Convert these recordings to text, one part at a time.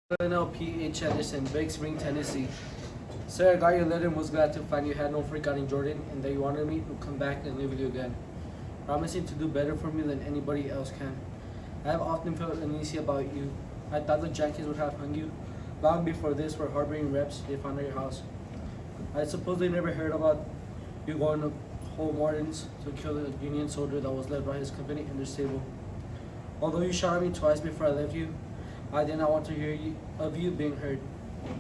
P. H. Anderson, Big Spring, Tennessee. Sir, I got your letter and was glad to find you had no forgotten Jordan and that you wanted me to come back and live with you again, promising to do better for me than anybody else can. I have often felt uneasy about you. I thought the Yankees would have hung you long before this for harboring reps they found at your house. I suppose they never heard about you going to Home Wardens to kill the Union soldier that was led by his company in their stable. Although you shot at me twice before I left you, I did not want to hear of you being hurt,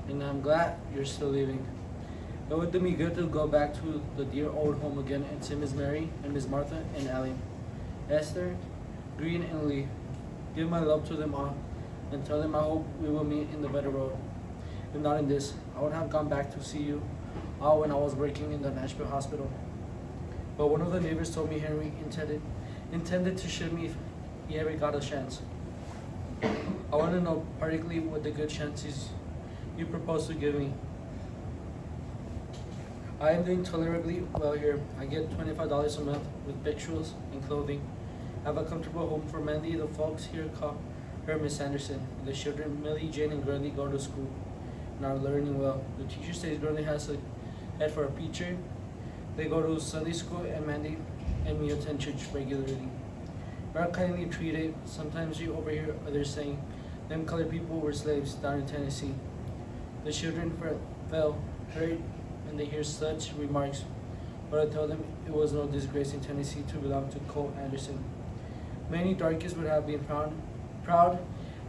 and I'm glad you're still living. It would do me good to go back to the dear old home again and see Miss Mary and Miss Martha and Allie, Esther, Green, and Lee. Give my love to them all, and tell them I hope we will meet in the better road. If not in this, I would have gone back to see you all when I was working in the Nashville hospital. But one of the neighbors told me Henry intended to shoot me if he ever got a chance. I want to know particularly what the good chances you propose to give me. I am doing tolerably well here. I get $25 a month with victuals and clothing. I have a comfortable home for Mandy. The folks here call her Miss Anderson. The children, Millie, Jane, and Grundy, go to school and are learning well. The teacher says Grundy has a head for a preacher. They go to Sunday school, and Mandy and me attend church regularly. We are kindly treated. Sometimes you overhear others saying, them colored people were slaves down in Tennessee. The children felt hurt when they hear such remarks, but I tell them it was no disgrace in Tennessee to belong to Cole Anderson. Many darkies would have been proud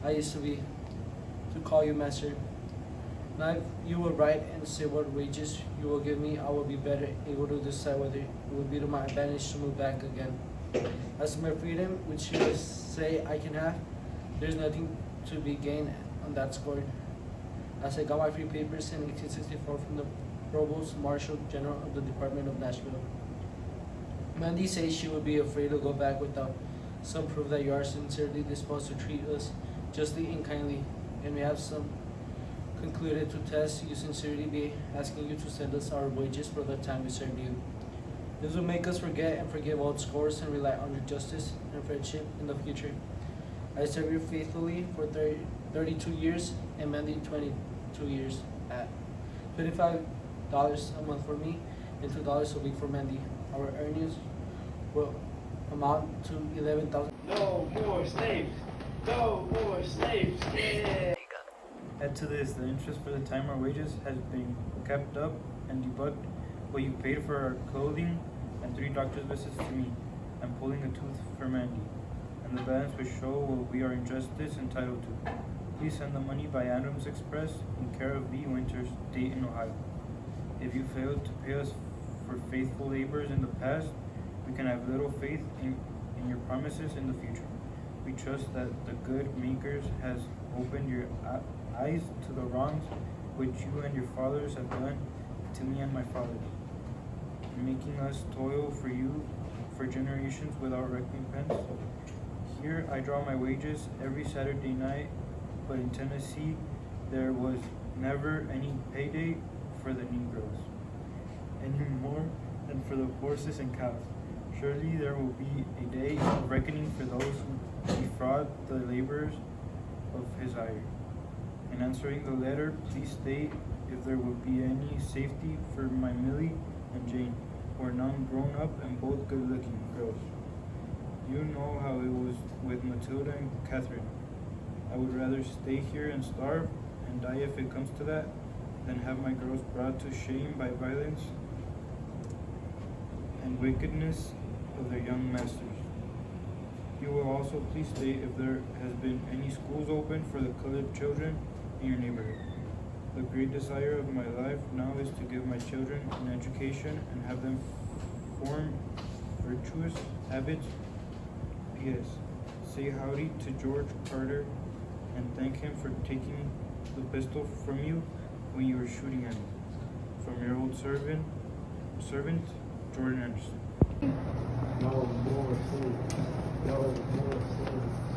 I used to be to call you master. Now if you will write and say what wages you will give me, I will be better able to decide whether it would be to my advantage to move back again. As for my freedom, which you say I can have, there's nothing to be gained on that score. As I got my free papers in 1864 from the Provost Marshal General of the Department of Nashville. Mandy says she would be afraid to go back without some proof that you are sincerely disposed to treat us justly and kindly, and we have some concluded to test your sincerity by asking you to send us our wages for the time we served you. This will make us forget and forgive old scores and rely on your justice and friendship in the future. I served you faithfully for 32 years and Mandy 22 years at $25 a month for me and $2 a week for Mandy. Our earnings will amount to $11,000. No more slaves! No more slaves! Yeah! Add to this, the interest for the time our wages has been kept up and debunked what you paid for our clothing and 3 doctor's visits to me, and pulling a tooth for Mandy, and the balance will show what we are in justice entitled to. Please send the money by Adams Express in care of B. Winters, Dayton, Ohio. If you failed to pay us for faithful labors in the past, we can have little faith in your promises in the future. We trust that the good makers has opened your eyes to the wrongs which you and your fathers have done to me and my fathers, making us toil for you for generations without recompense. Here I draw my wages every Saturday night, but in Tennessee there was never any payday for the Negroes, any more than for the horses and cows. Surely there will be a day of reckoning for those who defraud the laborers of his hire. In answering the letter, please state if there will be any safety for my Millie and Jane, who are now grown up and both good-looking girls. You know how it was with Matilda and Catherine. I would rather stay here and starve and die if it comes to that, than have my girls brought to shame by violence and wickedness of their young masters. You will also please state if there has been any schools open for the colored children in your neighborhood. The great desire of my life now is to give my children an education and have them form virtuous habits. P.S. Say howdy to George Carter and thank him for taking the pistol from you when you were shooting at me. From your old servant, Jordan Anderson. No more food. No more food.